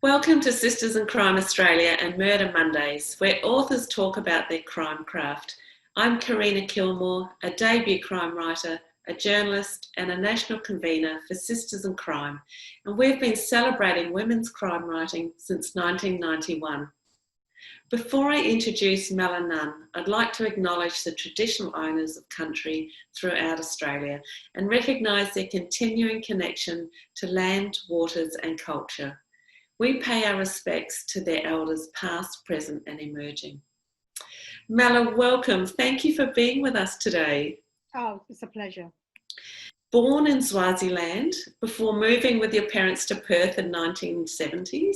Welcome to Sisters in Crime Australia and Murder Mondays, where authors talk about their crime craft. I'm Karina Kilmore, a debut crime writer, a journalist and a national convener for Sisters in Crime, and we've been celebrating women's crime writing since 1991. Before I introduce Malla Nunn, I'd like to acknowledge the traditional owners of country throughout Australia and recognise their continuing connection to land, waters and culture. We pay our respects to their elders past, present and emerging. Malla, welcome. Thank you for being with us today. Oh, it's a pleasure. Born in Swaziland before moving with your parents to Perth in the 1970s.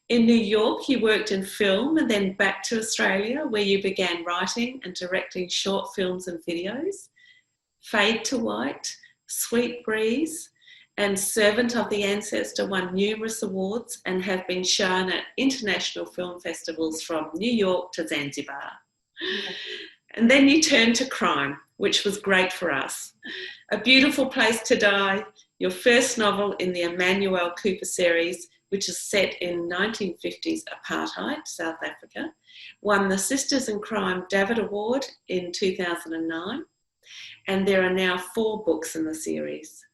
In New York, you worked in film and then back to Australia where you began writing and directing short films and videos. Fade to White, Sweet Breeze, and Servant of the Ancestor won numerous awards and have been shown at international film festivals from New York to Zanzibar. And then you turned to crime, which was great for us. A Beautiful Place to Die, your first novel in the Emmanuel Cooper series, which is set in 1950s Apartheid, South Africa, won the Sisters in Crime Davitt Award in 2009, and there are now 4 books in the series.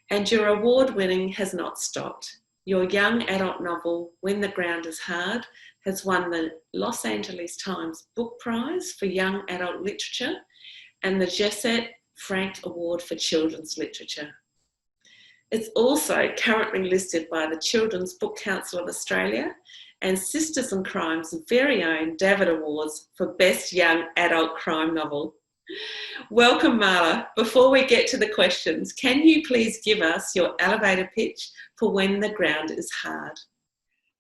And your award-winning has not stopped. Your young adult novel, When the Ground is Hard, has won the Los Angeles Times Book Prize for Young Adult Literature and the Jesset Frank Award for Children's Literature. It's also currently listed by the Children's Book Council of Australia and Sisters in Crime's very own Davitt Awards for Best Young Adult Crime Novel. Welcome, Malla. Before we get to the questions, can you please give us your elevator pitch for When the Ground is Hard?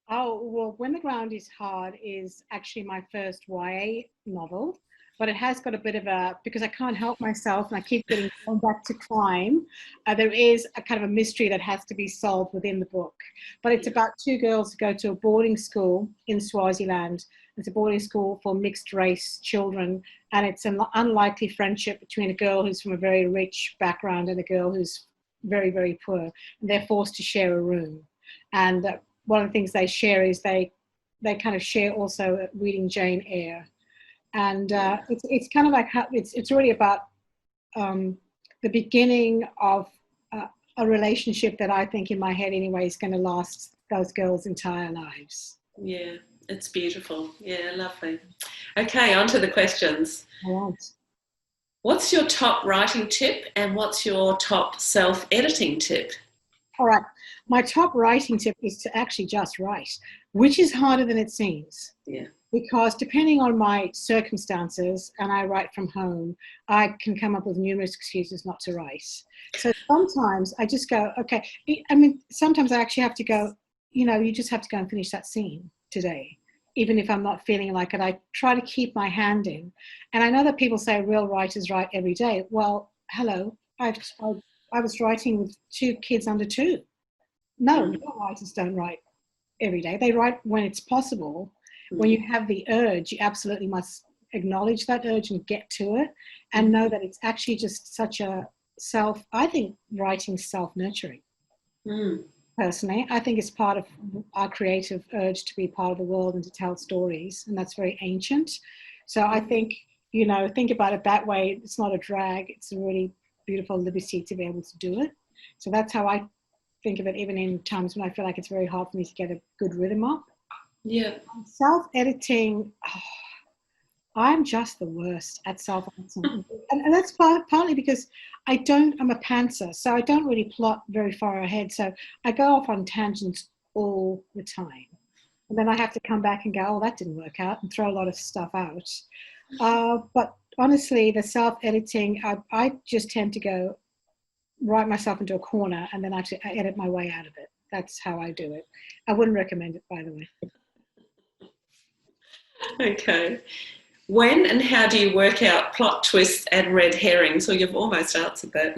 Oh, well, When the Ground is Hard is actually my first YA novel, but it has got a bit of a, because I can't help myself and I keep getting going back to crime, there is a kind of a mystery that has to be solved within the book. But it's about 2 girls who go to a boarding school in Swaziland. It's a boarding school for mixed race children, and it's an unlikely friendship between a girl who's from a very rich background and a girl who's very, very poor. And they're forced to share a room. And one of the things they share is they kind of share also reading Jane Eyre. And it's kind of like how it's really about the beginning of a relationship that I think in my head anyway is going to last those girls' entire lives. Yeah, it's beautiful. Yeah, lovely. Okay, on to the questions. All right. What's your top writing tip and what's your top self-editing tip? All right. My top writing tip is to actually just write, which is harder than it seems. Yeah. Because depending on my circumstances, and I write from home, I can come up with numerous excuses not to write. So sometimes I just go, okay, I mean, sometimes I actually have to go, you just have to go and finish that scene today, even if I'm not feeling like it. I try to keep my hand in. And I know that people say real writers write every day. Well, hello, I was writing with 2 kids under 2. No, real writers don't write every day. They write when it's possible. When you have the urge, you absolutely must acknowledge that urge and get to it and know that it's actually just such a I think writing self-nurturing. Personally, I think it's part of our creative urge to be part of the world and to tell stories, and that's very ancient. So I think, think about it that way. It's not a drag. It's a really beautiful liberty to be able to do it. So that's how I think of it, even in times when I feel like it's very hard for me to get a good rhythm up. Yeah. Self-editing, I'm just the worst at self-editing. And that's partly because I'm a pantser, so I don't really plot very far ahead. So I go off on tangents all the time. And then I have to come back and go, oh, that didn't work out, and throw a lot of stuff out. But honestly, the self-editing, I just tend to go write myself into a corner and then actually I edit my way out of it. That's how I do it. I wouldn't recommend it, by the way. Okay. When and how do you work out plot twists and red herrings? Well, you've almost answered that.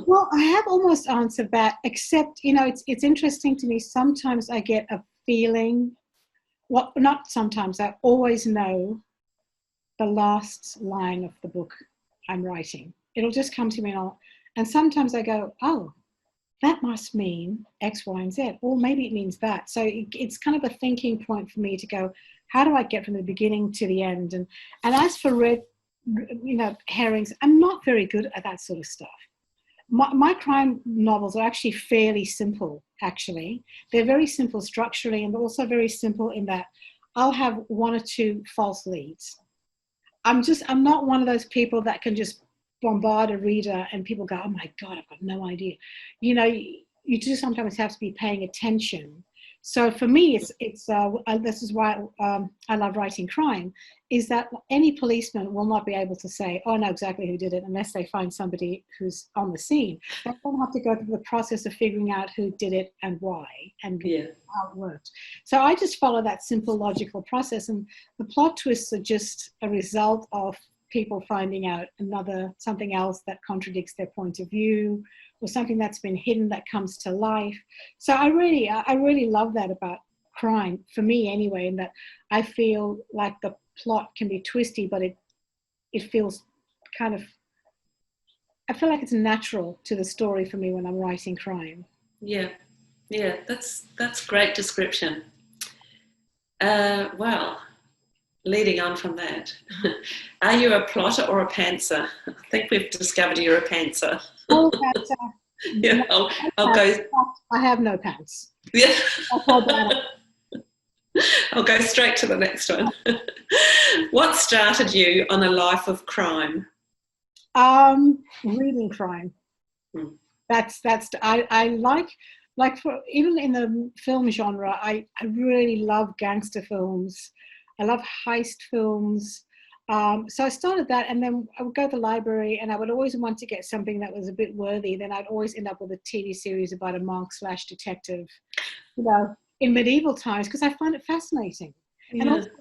Well, I have almost answered that, except, it's interesting to me. Sometimes I get a feeling, well, not sometimes, I always know the last line of the book I'm writing. It'll just come to me and sometimes I go, oh, that must mean X, Y, and Z, or maybe it means that. So it's kind of a thinking point for me to go, how do I get from the beginning to the end? And as for red, herrings, I'm not very good at that sort of stuff. My crime novels are actually fairly simple, actually. They're very simple structurally, and also very simple in that I'll have one or two false leads. I'm not one of those people that can just bombard a reader and people go, oh my God, I've got no idea. You do sometimes have to be paying attention. So for me, this is why I love writing crime, is that any policeman will not be able to say, oh, I know exactly who did it, unless they find somebody who's on the scene. They don't have to go through the process of figuring out who did it and why and how it worked. So I just follow that simple logical process, and the plot twists are just a result of people finding out something else that contradicts their point of view, or something that's been hidden that comes to life. So I really love that about crime, for me anyway, in that I feel like the plot can be twisty, but it feels kind of, I feel like it's natural to the story for me when I'm writing crime. Yeah, that's great description. Well, leading on from that, are you a plotter or a pantser? I think we've discovered you're a pantser. Oh, pantser. Yeah, I'll go. I have no pants. Yeah. I'll go straight to the next one. What started you on a life of crime? Reading crime. I like for even in the film genre, I really love gangster films. I love heist films. So I started that, and then I would go to the library, and I would always want to get something that was a bit worthy. Then I'd always end up with a TV series about a monk/detective, in medieval times, because I find it fascinating. Yeah. And also,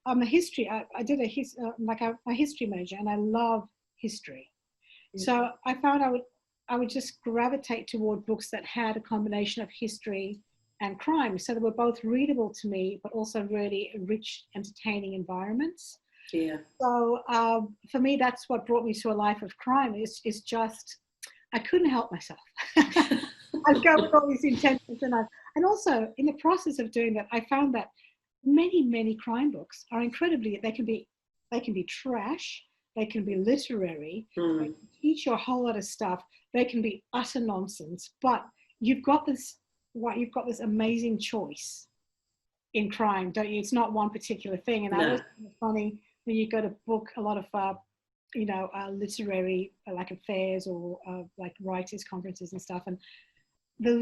I'm a history. I did a history major, and I love history. Yeah. So I found I would just gravitate toward books that had a combination of history and crime. So they were both readable to me, but also really rich, entertaining environments. Yeah. So for me, that's what brought me to a life of crime. Is just I couldn't help myself. I'd go with all these intentions, and also in the process of doing that, I found that many crime books are incredibly. They can be trash. They can be literary. They can teach you a whole lot of stuff. They can be utter nonsense. But you've got this amazing choice in crime, don't you? It's not one particular thing. And I always find it funny when you go to book a lot of literary like affairs or like writers' conferences and stuff, and the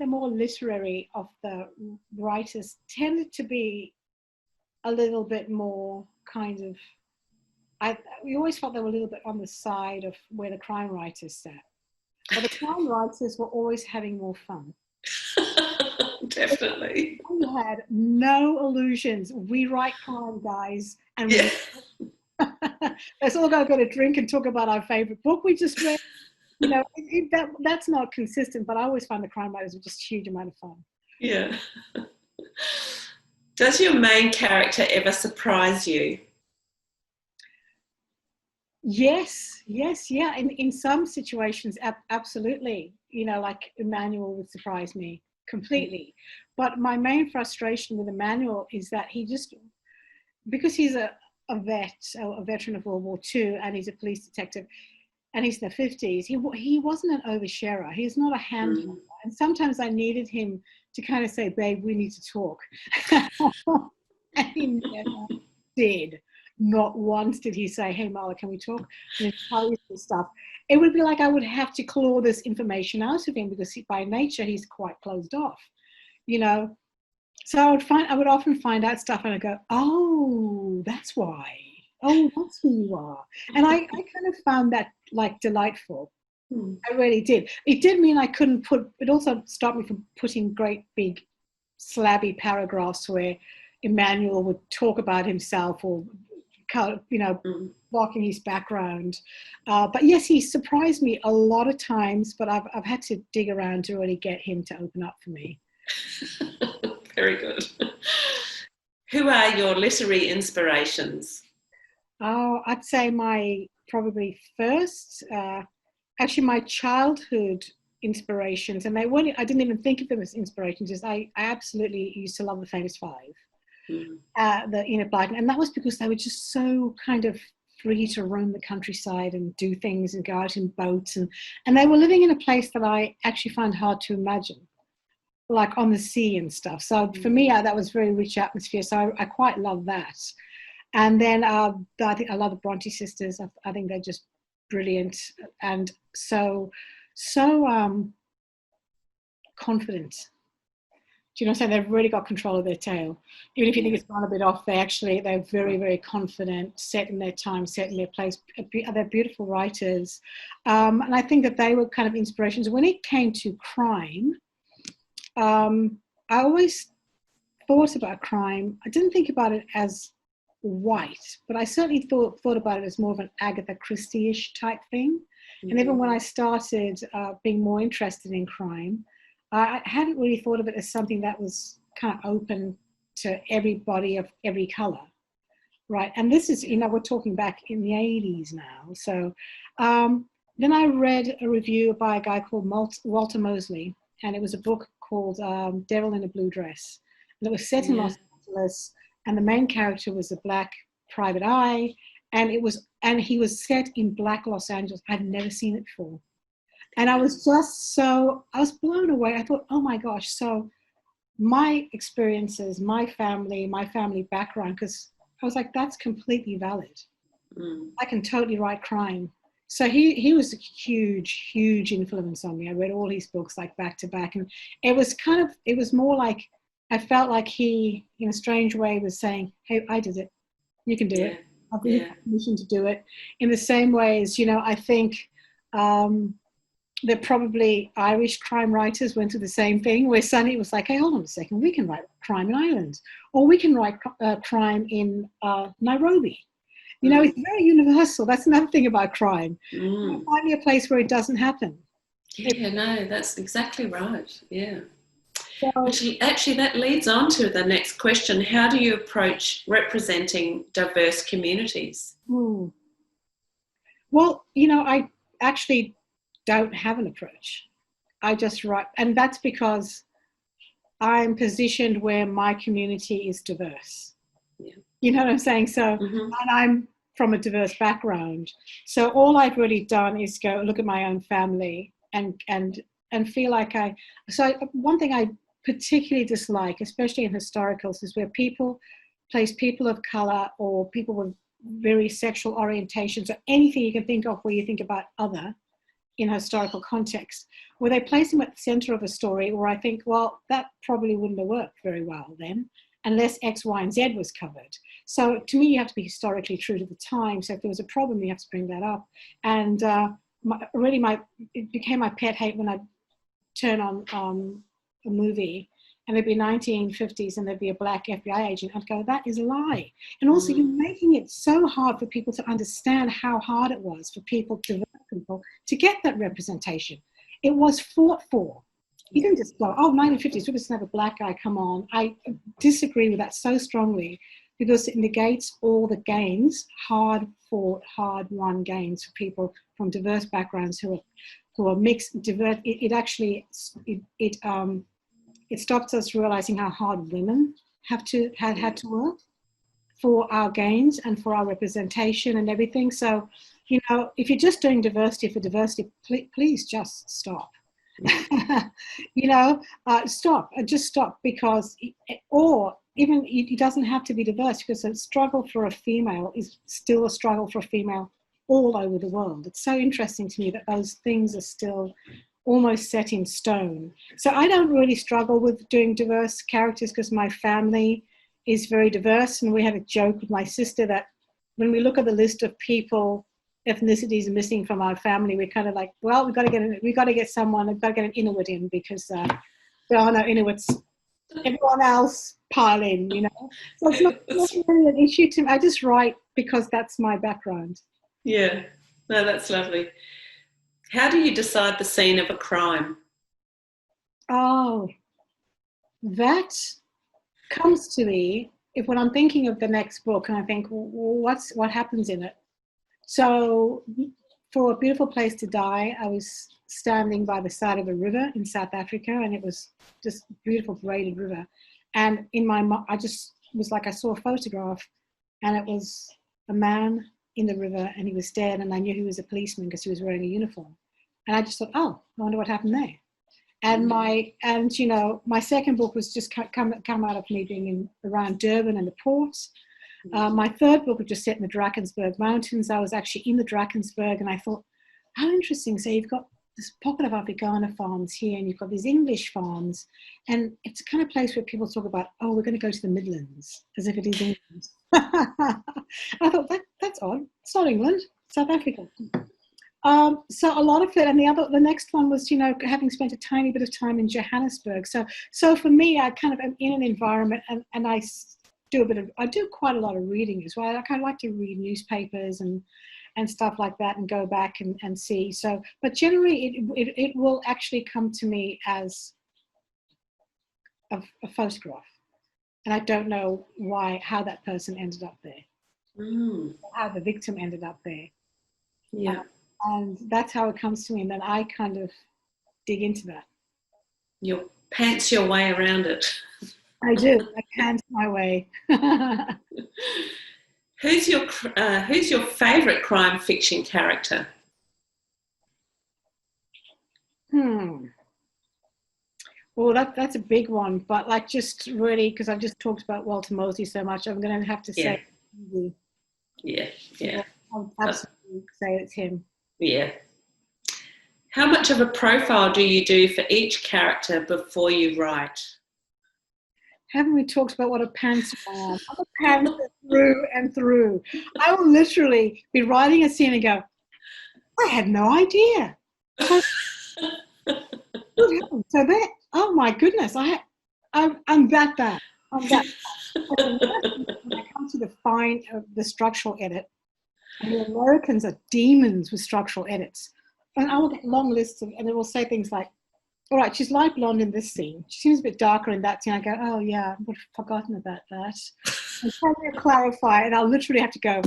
more literary of the writers tended to be a little bit more kind of, we always felt they were a little bit on the side of where the crime writers sat. But the crime writers were always having more fun. Definitely. We had no illusions. We write crime, guys. And let's all go get a drink and talk about our favorite book we just read. That's not consistent, but I always find the crime writers were just a huge amount of fun. Yeah. Does your main character ever surprise you? Yes. In some situations, absolutely. Like Emmanuel would surprise me completely. But my main frustration with Emmanuel is that because he's a veteran of World War II, and he's a police detective, and he's in the 50s, he wasn't an oversharer. He's not a handler. And sometimes I needed him to kind of say, babe, we need to talk. And he never did. Not once did he say, hey, Malla, can we talk? And tell you some stuff. It would be like I would have to claw this information out of him, because by nature, he's quite closed off, So I would often find out stuff, and I go, oh, that's why. Oh, that's who you are. And I kind of found that like delightful. I really did. It did mean I couldn't it also stopped me from putting great big slabby paragraphs where Emmanuel would talk about himself or, blocking his background. But yes, he surprised me a lot of times, but I've had to dig around to really get him to open up for me. Very good. Who are your literary inspirations? I'd say my childhood inspirations, and they weren't, I didn't even think of them as inspirations. Just I absolutely used to love the Famous Five, the Enid Blyton, and that was because they were just so kind of free to roam the countryside and do things and go out in boats, and they were living in a place that I actually find hard to imagine, like on the sea and stuff. So for me, that was very rich atmosphere. So I quite love that. And then I think I love the Bronte sisters. I think they're just brilliant and so confident. Do you know what I'm saying? They've really got control of their tale. Even if you think it's gone a bit off, they're very, very confident, set in their time, set in their place. They're beautiful writers. And I think that they were kind of inspirations. When it came to crime, I always thought about crime. I didn't think about it as white, but I certainly thought about it as more of an Agatha Christie-ish type thing. And even when I started being more interested in crime, I hadn't really thought of it as something that was kind of open to everybody of every color, right? And this is, we're talking back in the 80s now. So then I read a review by a guy called Walter Mosley, and it was a book called Devil in a Blue Dress. And it was set in Los Angeles, and the main character was a black private eye, and he was set in black Los Angeles. I'd never seen it before. And I was blown away. I thought, oh my gosh, so my experiences, my family background, because I was like, that's completely valid. I can totally write crime. So he was a huge, huge influence on me. I read all his books like back to back. And it was more like, I felt like he, in a strange way, was saying, hey, I did it. You can do it. I've been permission to do it. In the same way as, I think that probably Irish crime writers went through the same thing, where suddenly it was like, hey, hold on a second, we can write crime in Ireland, or we can write crime in Nairobi. It's very universal. That's another thing about crime. Find me a place where it doesn't happen. No, that's exactly right. Yeah. So, Actually, that leads on to the next question. How do you approach representing diverse communities? Well, I actually don't have an approach. I just write, and that's because I'm positioned where my community is diverse. Yeah. You know what I'm saying? So, and I'm from a diverse background. So all I've really done is go look at my own family and feel like one thing I particularly dislike, especially in historicals, is where people place people of color or people with very sexual orientations or anything you can think of where you think about other in historical context, where they place them at the center of a story, or I think, well, that probably wouldn't have worked very well then, unless X, Y, and Z was covered. So to me, you have to be historically true to the time. So if there was a problem, you have to bring that up. And it became my pet hate when I turn on a movie and it'd be 1950s and there'd be a black FBI agent. I'd go, that is a lie. And also you're making it so hard for people to understand how hard it was for people to get that representation. It was fought for. You didn't just go, 1950s, we just have a black guy come on. I disagree with that so strongly because it negates all the gains, hard fought, hard won gains for people from diverse backgrounds who are mixed. It stops us realizing how hard women had to work for our gains and for our representation and everything. So, if you're just doing diversity for diversity, please just stop. Just stop, because, or even it doesn't have to be diverse, because a struggle for a female is still a struggle for a female all over the world. It's so interesting to me that those things are still almost set in stone. So I don't really struggle with doing diverse characters because my family is very diverse, and we have a joke with my sister that when we look at the list of people, ethnicities missing from our family, we're kind of like, well, we've got to get an Inuit in, because there are no Inuits. Everyone else pile in, So it's not really an issue to me. I just write because that's my background. Yeah, no, that's lovely. How do you decide the scene of a crime? Oh, that comes to me when I'm thinking of the next book, and I think, well, what happens in it? So for A Beautiful Place to Die, I was standing by the side of a river in South Africa, and it was just beautiful braided river. And in my mind, I just was like, I saw a photograph, and it was a man in the river, and he was dead, and I knew he was a policeman because he was wearing a uniform. And I just thought, oh, I wonder what happened there. And my second book was just come out of me being around Durban and the ports. My third book was just set in the Drakensberg Mountains. I was actually in the Drakensberg, and I thought, how interesting. So you've got this pocket of Afrikaner farms here, and you've got these English farms, and it's a kind of place where people talk about, oh, we're going to go to the Midlands, as if it is England. I thought, that's odd. It's not England, South Africa. So a lot of it, and the next one was, having spent a tiny bit of time in Johannesburg. So for me, I kind of am in an environment, and I do quite a lot of reading as well. I kind of like to read newspapers and stuff like that, and go back and see. So, but generally, it will actually come to me as a photograph, and I don't know how that person ended up there, how the victim ended up there. Yeah. And that's how it comes to me, and then I kind of dig into that. You pants your way around it. I do. I pants my way. Who's your favourite crime fiction character? Well, that's a big one, but like, just really, because I've just talked about Walter Mosley so much, I'm going to have to say, yeah. I'll absolutely say it's him. Yeah. How much of a profile do you do for each character before you write? Haven't we talked about what a pantser I am? I'm a pantser through and through. I will literally be writing a scene and go, I had no idea. So that, oh my goodness, I'm that bad. I'm that bad. When I come to the structural edit, and the Americans are demons with structural edits. And I will get long lists and it will say things like, all right, she's light blonde in this scene. She seems a bit darker in that scene. I go, oh yeah, I've forgotten about that. And try to clarify, and I'll literally have to go,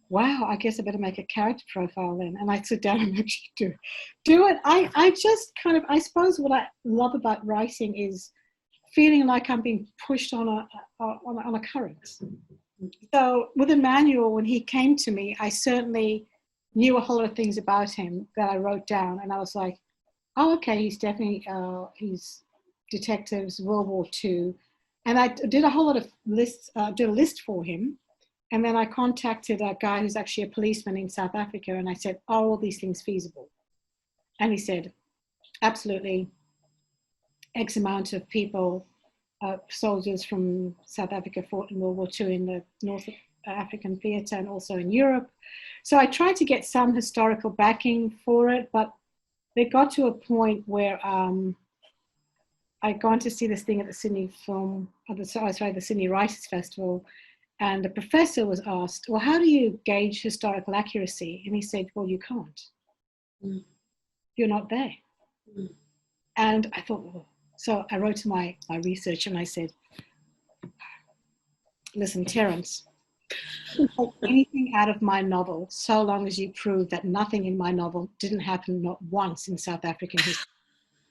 wow, I guess I better make a character profile then. And I sit down and actually do it. I just kind of, I suppose what I love about writing is feeling like I'm being pushed on a current. So with Emmanuel, when he came to me, I certainly knew a whole lot of things about him that I wrote down, and I was like, oh, okay, he's definitely, he's detectives, World War II. And I did a whole lot of lists, did a list for him. And then I contacted a guy who's actually a policeman in South Africa, and I said, are all these things feasible? And he said, absolutely. X amount of people, soldiers from South Africa fought in World War II in the North African theatre and also in Europe. So I tried to get some historical backing for it, but they got to a point where I'd gone to see this thing at the Sydney the Sydney Writers Festival, and the professor was asked, well, how do you gauge historical accuracy? And he said, well, you can't. You're not there. And I thought, well, so I wrote to my researcher and I said, listen, Terence, you can take anything out of my novel so long as you prove that nothing in my novel didn't happen not once in South African history.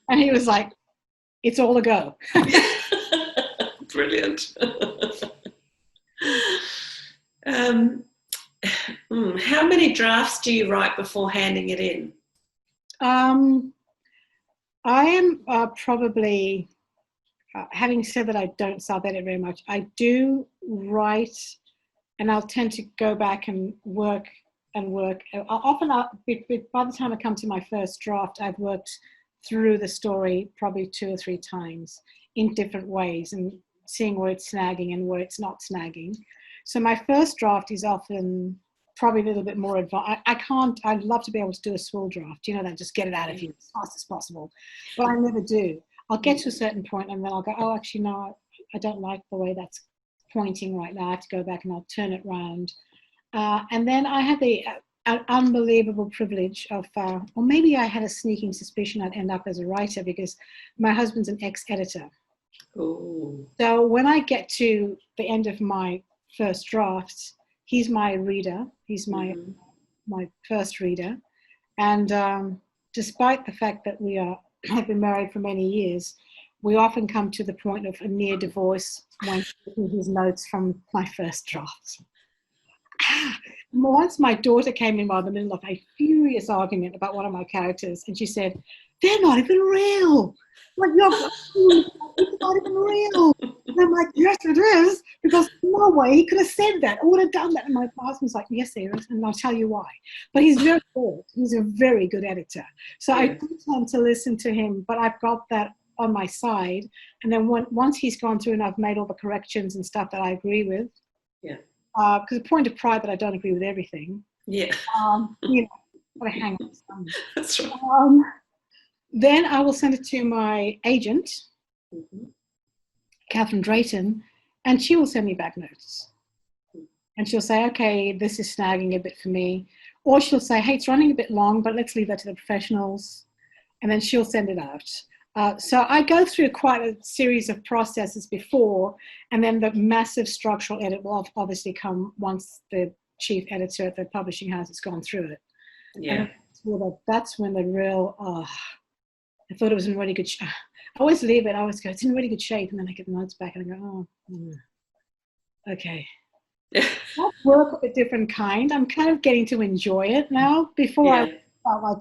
And he was like, it's all a go. Brilliant. How many drafts do you write before handing it in? I am probably, having said that I don't self-edit very much, I do write, and I'll tend to go back and work. Often, by the time I come to my first draft, I've worked through the story probably 2 or 3 times in different ways and seeing where it's snagging and where it's not snagging. So my first draft is often probably a little bit more advanced. I'd love to be able to do a swirl draft, that just get it out of you as fast as possible. But I never do. I'll get to a certain point and then I'll go, oh, actually, no, I don't like the way that's pointing right now. I have to go back and I'll turn it around. And then I had the unbelievable privilege of, or maybe I had a sneaking suspicion I'd end up as a writer because my husband's an ex-editor. Ooh. So when I get to the end of my first draft, he's my reader. He's my first reader. And despite the fact that we have been married for many years, we often come to the point of a near divorce when taking his notes from my first draft. Once my daughter came in while in the middle of a furious argument about one of my characters, and she said, "They're not even real. Like, it's not even real." And I'm like, "Yes, it is, because no way he could have said that or would have done that." And my husband's like, "Yes, there is, and I'll tell you why." But he's very good. He's a very good editor. So I do tend to listen to him, but I've got that on my side. And then once he's gone through and I've made all the corrections and stuff that I agree with, because a point of pride that I don't agree with everything. Yeah. You know, gotta hang on something. That's right. Then I will send it to my agent, Catherine Drayton, and she will send me back notes. And she'll say, "Okay, this is snagging a bit for me." Or she'll say, "Hey, it's running a bit long, but let's leave that to the professionals." And then she'll send it out. So I go through quite a series of processes before, and then the massive structural edit will obviously come once the chief editor at the publishing house has gone through it. Yeah. And that's when the real, I thought it was in really good shape. I always leave it, I always go, "It's in really good shape," and then I get the notes back and I go, okay. That work of a different kind. I'm kind of getting to enjoy it now. Before I felt like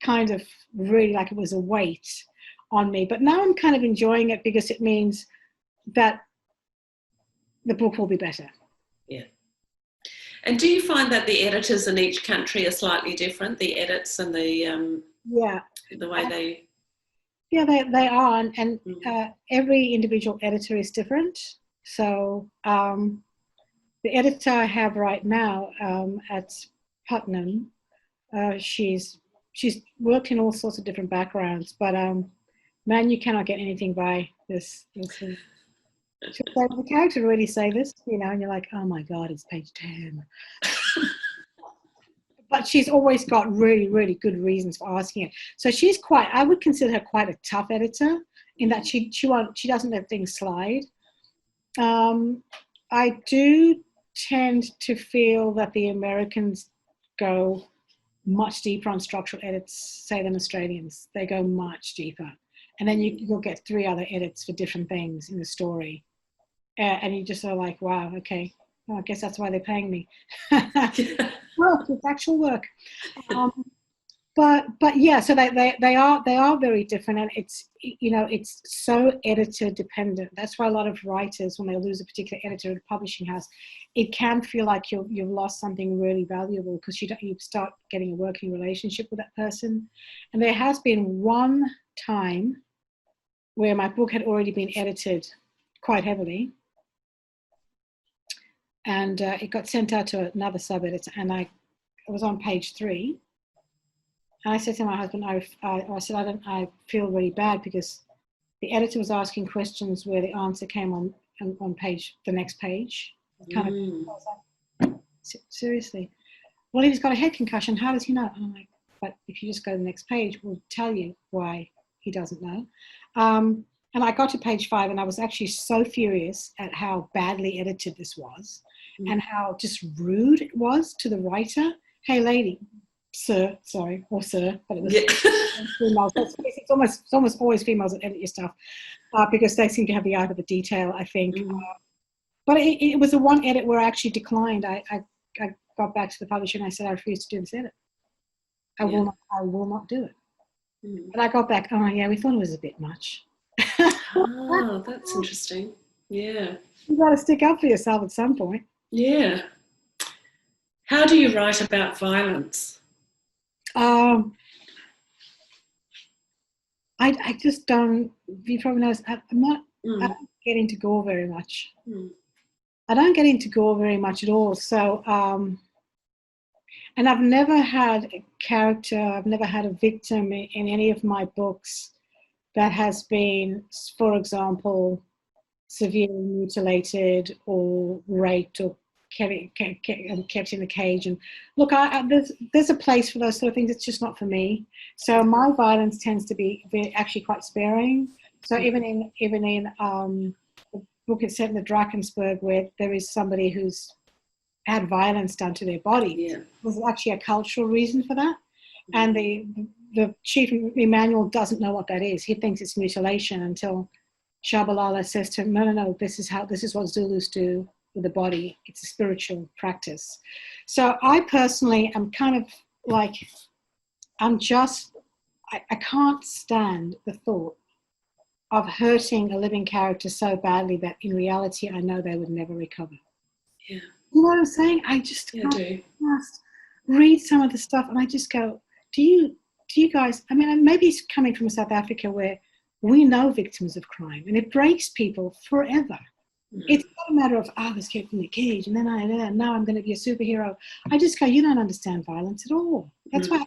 kind of really like it was a weight on me, but now I'm kind of enjoying it because it means that the book will be better. Yeah. And do you find that the editors in each country are slightly different, the edits and the way they... Yeah, they are, and every individual editor is different. So the editor I have right now at Putnam, she's worked in all sorts of different backgrounds, but man, you cannot get anything by this. The character really say this, and you're like, "Oh my God, it's page 10." But she's always got really, really good reasons for asking it. So I would consider her quite a tough editor in that she doesn't let things slide. I do tend to feel that the Americans go much deeper on structural edits, say, than Australians. They go much deeper. And then you'll get 3 other edits for different things in the story. And you just are like, wow, okay. Well, I guess that's why they're paying me. Work, it's actual work. But yeah, so they are very different, and it's so editor dependent. That's why a lot of writers, when they lose a particular editor at a publishing house, it can feel like you've lost something really valuable, because you start getting a working relationship with that person. And there has been one time where my book had already been edited quite heavily, and it got sent out to another sub-editor, and I was on page 3. And I said to my husband, I feel really bad, because the editor was asking questions where the answer came on the next page. Kind of, I was like, seriously? Well, he's got a head concussion. How does he know? I'm like, but if you just go to the next page, we'll tell you why he doesn't know. And I got to page 5, and I was actually so furious at how badly edited this was, and how just rude it was to the writer. "Hey, lady," sir, sorry, or sir, but it was females. It's almost always females that edit your stuff, because they seem to have the eye for the detail, I think. But it was the one edit where I actually declined. I got back to the publisher and I said, "I refuse to do this edit. I will not do it." And I got back, "Oh yeah, we thought it was a bit much." Oh, that's interesting. Yeah. You got to stick up for yourself at some point. Yeah. How do you write about violence? I just don't. You probably notice I don't get into gore very much. I don't get into gore very much at all. So, and I've never had a character. I've never had a victim in any of my books that has been, for example, severely mutilated or raped or kept in a cage. And look, there's a place for those sort of things. It's just not for me. So my violence tends to be actually quite sparing. So even in the book is set in the Drakensberg, where there is somebody who's had violence done to their body. There's actually a cultural reason for that. And the chief, Emmanuel, doesn't know what that is. He thinks it's mutilation until Shabalala says to him, no, this is what Zulus do with the body. It's a spiritual practice. So I personally am kind of like, I can't stand the thought of hurting a living character so badly that in reality I know they would never recover. Yeah. You know what I'm saying? I just can't read some of the stuff and I just go, do you guys, I mean, maybe it's coming from South Africa where we know victims of crime and it breaks people forever. It's not a matter of, I was kept in the cage and then now I'm going to be a superhero. I just go, you don't understand violence at all. That's why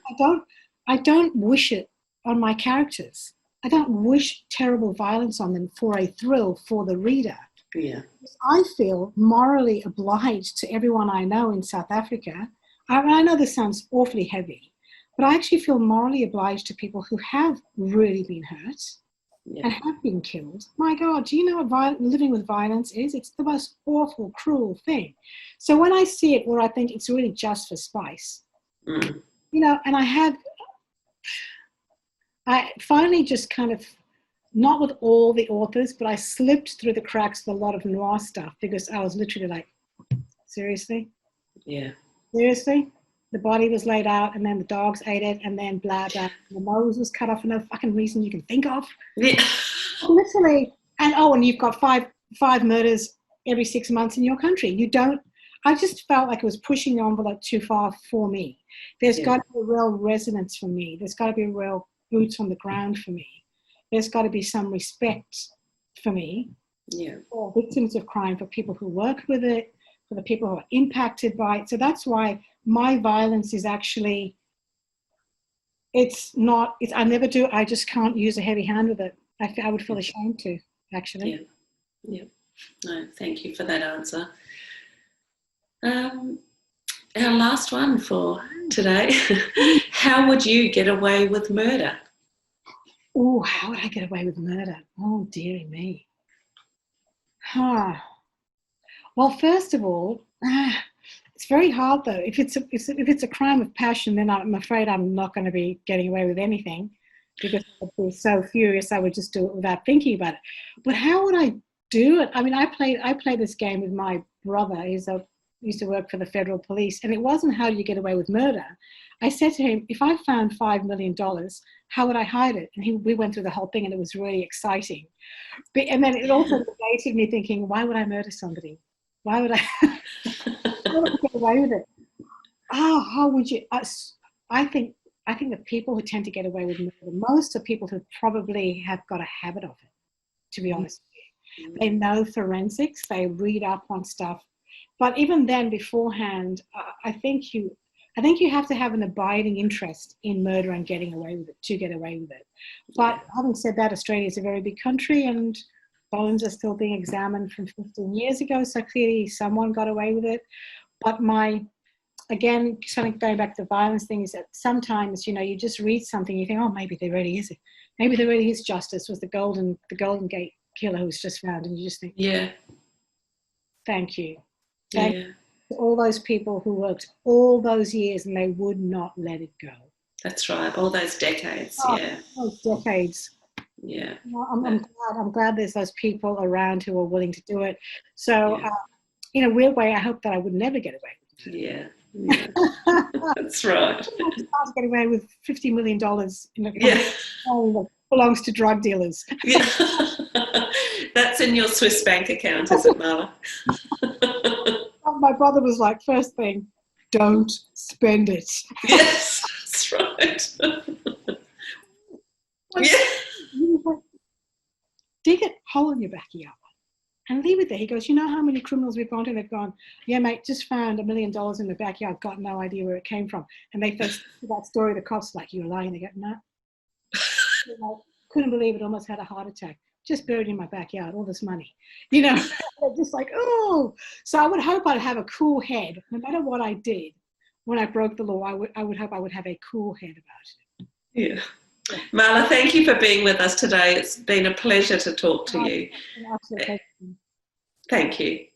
I don't wish it on my characters. I don't wish terrible violence on them for a thrill for the reader. Yeah. I feel morally obliged to everyone I know in South Africa. I know this sounds awfully heavy, but I actually feel morally obliged to people who have really been hurt and have been killed. My God, do you know what living with violence is? It's the most awful, cruel thing. So when I see it where I think it's really just for spice, you know, and I finally just kind of, not with all the authors, but I slipped through the cracks with a lot of noir stuff because I was literally like, seriously? Yeah. Seriously? The body was laid out and then the dogs ate it and then blah, blah. And the nose was cut off for no fucking reason you can think of. Yeah. Literally. And you've got five murders every 6 months in your country. I just felt like it was pushing the envelope too far for me. There's got to be a real resonance for me. There's got to be a real boots on the ground for me. There's got to be some respect for me, for victims of crime, for people who work with it, for the people who are impacted by it. So that's why my violence is actually, I never do, I just can't use a heavy hand with it. I would feel ashamed to, actually. Yeah. No, thank you for that answer. Our last one for today. How would you get away with murder? Oh, how would I get away with murder? Oh, dearie me. Well, first of all, it's very hard though. If it's a crime of passion, then I'm afraid I'm not going to be getting away with anything because I'd be so furious I would just do it without thinking about it. But how would I do it? I mean, I played this game with my brother. Used to work for the federal police, and it wasn't how do you get away with murder. I said to him, if I found $5 million, how would I hide it? And we went through the whole thing, and it was really exciting. And then it also related me thinking, why would I murder somebody? Why would I get away with it? How would you? I think the people who tend to get away with murder, most are people who probably have got a habit of it, to be honest with you. They know forensics, they read up on stuff. But even then, beforehand, I think you have to have an abiding interest in murder and getting away with it to get away with it. But having said that, Australia is a very big country and bones are still being examined from 15 years ago. So clearly someone got away with it. But again, something going back to the violence thing is that sometimes, you just read something, you think, oh, maybe there really is it. Maybe there really is justice. Was the Golden Gate killer who was just found, and you just think, thank you. Thank you to all those people who worked all those years and they would not let it go. That's right. All those decades. Those decades. Yeah. I'm glad there's those people around who are willing to do it. So in a weird way, I hope that I would never get away with it. Yeah. That's right. I can't get away with $50 million that belongs to drug dealers. Yeah. That's in your Swiss bank account, is it, Malla? My brother was like, first thing, don't spend it. Yes, that's right. Dig a hole in your backyard and leave it there. He goes, you know how many criminals we've gone to? They've gone, yeah, mate, just found $1 million in the backyard, got no idea where it came from. And they first that story, the cops like, you're lying. They go, no. Couldn't believe it, almost had a heart attack. Just buried in my backyard, all this money. Just like, oh. So I would hope I'd have a cool head, no matter what I did. When I broke the law, I would hope I would have a cool head about it. Yeah. Malla, thank you for being with us today. It's been a pleasure to talk to you. Absolutely. Thank you.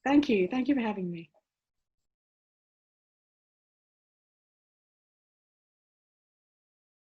Thank you. Thank you for having me.